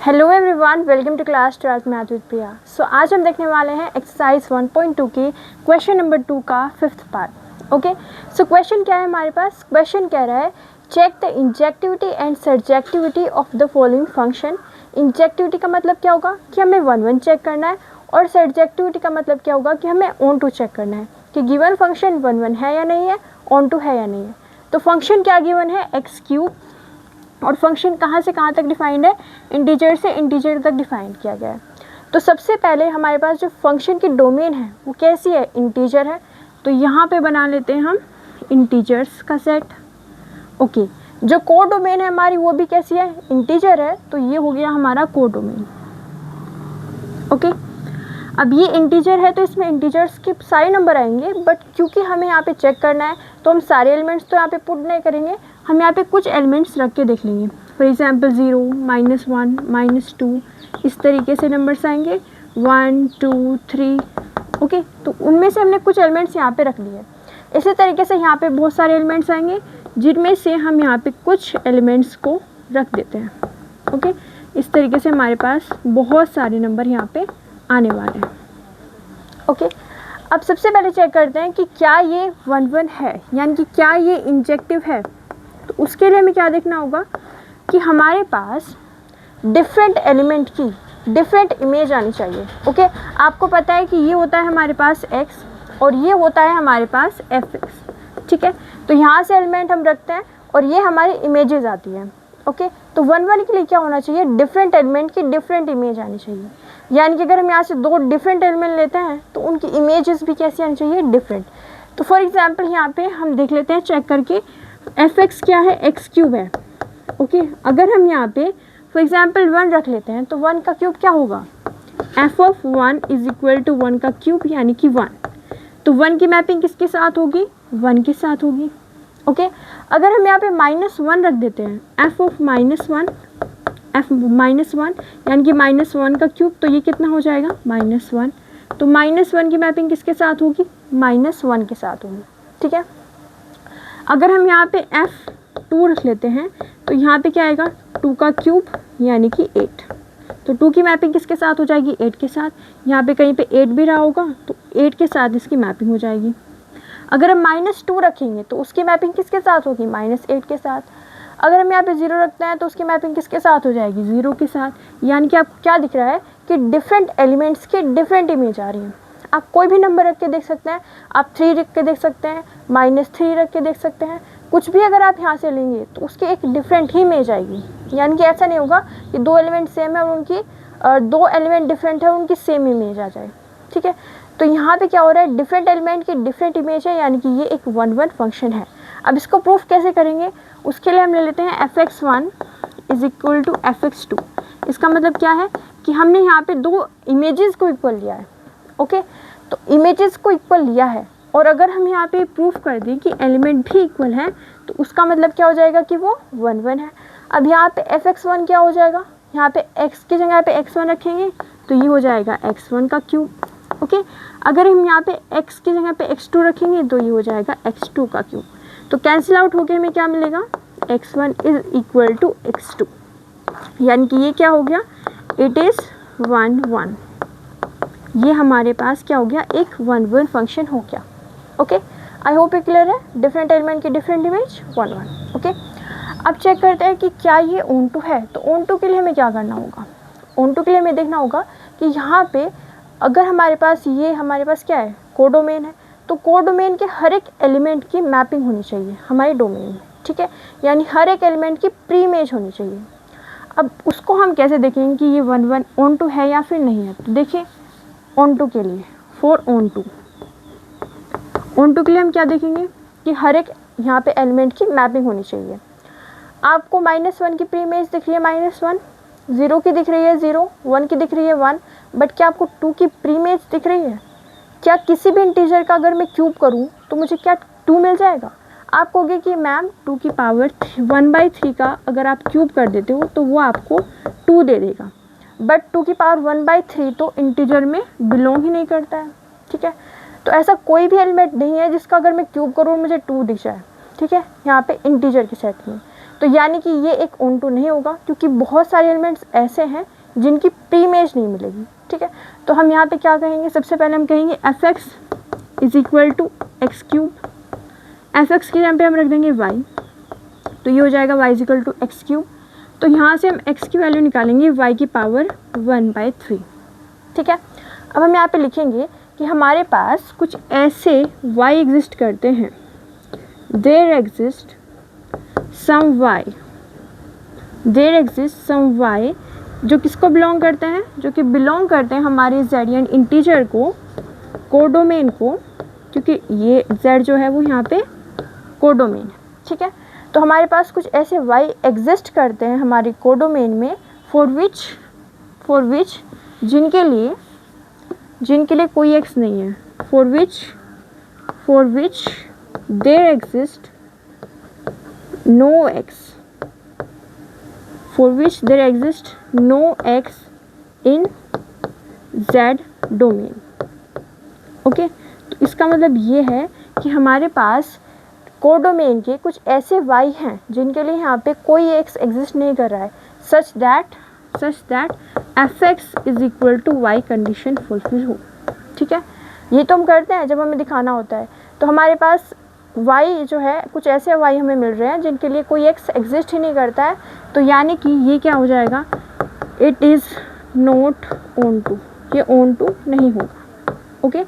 Hello everyone, welcome to class 12th math with Priya. So आज हम देखने वाले हैं एक्सरसाइज 1.2 की क्वेश्चन नंबर 2 का 5th part. Okay, so question क्या है हमारे पास? क्वेश्चन कह रहा है check the injectivity and surjectivity of the following function. Injectivity का मतलब क्या होगा कि हमें 1 चेक करना है, और सर्जेक्टिविटी का मतलब क्या होगा कि हमें ऑन टू चेक करना है कि गिवन फंक्शन 1 है या नहीं है, ऑन टू है या नहीं है। तो फंक्शन क्या गिवन है? एक्स क्यूब, और फंक्शन कहाँ से कहाँ तक डिफाइंड है? इंटीजर से इंटीजर तक डिफाइन किया गया है। तो सबसे पहले हमारे पास जो फंक्शन की डोमेन है वो कैसी है? इंटीजर है। तो यहाँ पे बना लेते हैं हम इंटीजर्स का सेट। ओके, जो कोड डोमेन है हमारी वो भी कैसी है? इंटीजर है। तो ये हो गया हमारा कोड डोमेन। ओके, अब ये इंटीजर है तो इसमें इंटीजर्स के सारे नंबर आएंगे, बट क्योंकि हमें यहाँ पे चेक करना है तो हम सारे एलिमेंट्स तो यहाँ पे पुट नहीं करेंगे, हम यहाँ पे कुछ एलिमेंट्स रख के देख लेंगे। फॉर एग्जांपल 0, -1, -2, इस तरीके से नंबर्स आएंगे, 1, 2, 3। ओके, तो उनमें से हमने कुछ एलिमेंट्स यहाँ पे रख लिए। इसी तरीके से यहाँ पे बहुत सारे एलिमेंट्स आएंगे जिनमें से हम यहाँ पे कुछ एलिमेंट्स को रख देते हैं। ओके, इस तरीके से हमारे पास बहुत सारे नंबर यहाँ पे आने वाले हैं। ओके, अब सबसे पहले चेक करते हैं कि क्या ये 1 है, यानी कि क्या ये इंजेक्टिव है। तो उसके लिए हमें क्या देखना होगा कि हमारे पास डिफरेंट एलिमेंट की डिफरेंट इमेज आनी चाहिए। ओके, आपको पता है कि ये होता है हमारे पास x और ये होता है हमारे पास fx। ठीक है, तो यहाँ से एलिमेंट हम रखते हैं और ये हमारी इमेजेस आती हैं। ओके, तो 1 के लिए क्या होना चाहिए? डिफरेंट एलिमेंट की डिफरेंट इमेज आनी चाहिए। यानी कि अगर हम यहाँ से 2 डिफरेंट एलिमेंट लेते हैं तो उनकी इमेजेस भी कैसी आनी चाहिए? डिफरेंट। तो फॉर एग्जांपल यहाँ पे हम देख लेते हैं चेक करके, fx क्या है? x क्यूब है। ओके, अगर हम यहाँ पे फॉर एग्जांपल 1 रख लेते हैं तो 1 का क्यूब क्या होगा? f of 1 is equal to 1 का क्यूब, यानी कि 1। तो 1 की मैपिंग किसके साथ होगी? 1 के साथ होगी। ओके, अगर हम यहाँ पे -1 रख देते हैं, f ऑफ -1, यानी कि -1 का क्यूब, तो ये कितना हो जाएगा? -1। तो -1 की मैपिंग किसके साथ होगी? -1 के साथ होगी। ठीक है, अगर हम यहाँ पे f2 रख लेते हैं तो यहाँ पे क्या आएगा? 2 का क्यूब, यानी कि 8। तो 2 की मैपिंग किसके साथ हो जाएगी? 8 के साथ। यहाँ पे कहीं पे 8 भी रहा होगा तो 8 के साथ इसकी मैपिंग हो जाएगी। अगर हम -2 रखेंगे तो उसकी मैपिंग किसके साथ होगी? -8 के साथ। अगर हम यहाँ पे 0 रखते हैं तो उसकी मैपिंग किसके साथ हो जाएगी? 0 के साथ। यानी कि आपको क्या दिख रहा है कि डिफरेंट एलिमेंट्स की डिफरेंट इमेज आ रही है। आप कोई भी नंबर रख के देख सकते हैं, आप 3 रख के देख सकते हैं, -3 रख के देख सकते हैं, कुछ भी अगर आप यहाँ से लेंगे तो उसकी एक डिफरेंट ही इमेज आएगी। यानी कि ऐसा नहीं होगा कि 2 एलिमेंट सेम है और उनकी 2 एलिमेंट डिफरेंट है उनकी सेम इमेज आ जाए। ठीक है, तो यहाँ पे क्या हो रहा है? डिफरेंट एलिमेंट की डिफरेंट इमेज है, यानी कि ये एक 1 फंक्शन है। अब इसको प्रूफ कैसे करेंगे? उसके लिए हम ले लेते हैं fx1 is equal to fx2। इसका मतलब क्या है कि हमने यहाँ पे 2 इमेजेस को इक्वल लिया है। ओके, तो इमेजेस को इक्वल लिया है और अगर हम यहाँ पे प्रूफ कर दें कि एलिमेंट भी इक्वल है तो उसका मतलब क्या हो जाएगा कि वो 1 है। अब यहाँ पे fx1 क्या हो जाएगा? यहाँ पे x की जगह पे x1 रखेंगे तो ये हो जाएगा x1 का क्यूब। ओके, अगर हम यहाँ पे x की जगह पे x2 रखेंगे तो ये हो जाएगा x2 का क्यूब। तो कैंसिल आउट होके हमें क्या मिलेगा? x1 is equal to x2, यानी कि ये क्या हो गया? इट इज़ 1 ये हमारे पास क्या हो गया? एक 1 फंक्शन हो गया। ओके, आई होप ये क्लियर है। डिफरेंट एलिमेंट की डिफरेंट इमेज 1। ओके, अब चेक करते हैं कि क्या ये ऑन टू है। तो ऑन टू के लिए हमें क्या करना होगा? ऑन टू के लिए हमें देखना होगा कि यहाँ पे अगर हमारे पास क्या है? कोड डोमेन है, तो कोड डोमेन के हर एक एलिमेंट की मैपिंग होनी चाहिए हमारे डोमेन में। ठीक है, यानी हर एक एलिमेंट की प्री इमेज होनी चाहिए। अब उसको हम कैसे देखेंगे कि ये 1 ऑन टू है या फिर नहीं है? तो देखिए, ऑन टू के लिए फॉर ऑन टू के लिए हम क्या देखेंगे कि हर एक यहाँ पे एलिमेंट की मैपिंग होनी चाहिए। आपको -1 की प्री इमेज दिख रही है -1, 0 की दिख रही है 0, 1 की दिख रही है 1, बट क्या आपको 2 की प्री इमेज दिख रही है? क्या किसी भी इंटीजर का अगर मैं क्यूब करूँ तो मुझे क्या 2 मिल जाएगा? आप कहोगे कि मैम 2 की पावर 1/3 का अगर आप क्यूब कर देते हो तो वो आपको 2 दे देगा, बट 2 की पावर 1/3 तो इंटीजर में बिलोंग ही नहीं करता है। ठीक है, तो ऐसा कोई भी एलिमेंट नहीं है जिसका अगर मैं क्यूब करूँ मुझे 2 दिख जाए। ठीक है, यहाँ पे इंटीजर के सेट में तो यानी कि ये एक ऑन टू नहीं होगा, क्योंकि बहुत सारे एलिमेंट्स ऐसे हैं जिनकी प्री इमेज नहीं मिलेगी। ठीक है, तो हम यहाँ पे क्या कहेंगे, सबसे पहले हम कहेंगे f x is equal to x cube. F x के यहाँ पे हम रख देंगे वाई, तो ये हो जाएगा y is equal to x cube. तो यहाँ से हम x की वैल्यू निकालेंगे y की पावर 1/3। ठीक है, अब हम यहाँ पे लिखेंगे कि हमारे पास कुछ ऐसे y एग्जिस्ट करते हैं, देयर एग्जिस्ट सम y जो किसको बिलोंग करते हैं, जो कि बिलोंग करते हैं हमारे ज़ेडियन इंटीजर को, कोडोमेन को, क्योंकि ये z जो है वो यहाँ पे कोडोमेन है। ठीक है, तो हमारे पास कुछ ऐसे y एग्जिस्ट करते हैं हमारी कोडोमेन में, फॉर विच जिनके लिए कोई x नहीं है, for which there exist no x in z domain. Okay, तो इसका मतलब ये है कि हमारे पास कोडोमेन के कुछ ऐसे y हैं जिनके लिए यहाँ पे कोई x एग्जिस्ट नहीं कर रहा है, such that f x is equal to y condition fulfil हो। ठीक है, ये तो हम करते हैं जब हमें दिखाना होता है। तो हमारे पास y जो है, कुछ ऐसे y हमें मिल रहे हैं जिनके लिए कोई x एग्जिस्ट ही नहीं करता है, तो यानी कि ये क्या हो जाएगा, it is not onto, ये ऑन टू नहीं होगा। ओके,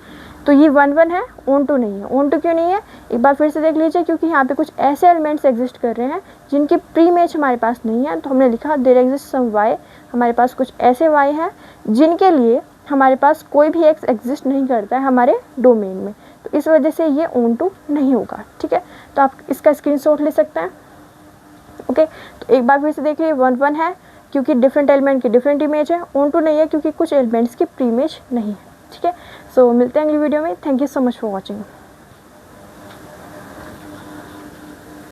तो ये 1 है, ऑन टू नहीं है। ऑन टू क्यों नहीं है, एक बार फिर से देख लीजिए, क्योंकि यहाँ पे कुछ ऐसे एलिमेंट्स एग्जिस्ट कर रहे हैं जिनकी प्री इमेज हमारे पास नहीं है। तो हमने लिखा देयर एग्जिस्ट सम y, हमारे पास कुछ ऐसे y हैं जिनके लिए हमारे पास कोई भी x एग्जिस्ट नहीं करता है हमारे डोमेन में, तो इस वजह से ये ऑन टू नहीं होगा। ठीक है, तो आप इसका स्क्रीनशॉट ले सकते हैं। ओके, तो एक बार फिर से देखिए, 1 है क्योंकि डिफरेंट एलिमेंट की डिफरेंट इमेज है, ऑन टू नहीं है क्योंकि कुछ एलिमेंट्स की प्री इमेज नहीं है। ठीक है, सो मिलते हैं अगली वीडियो में। Thank you so much for watching.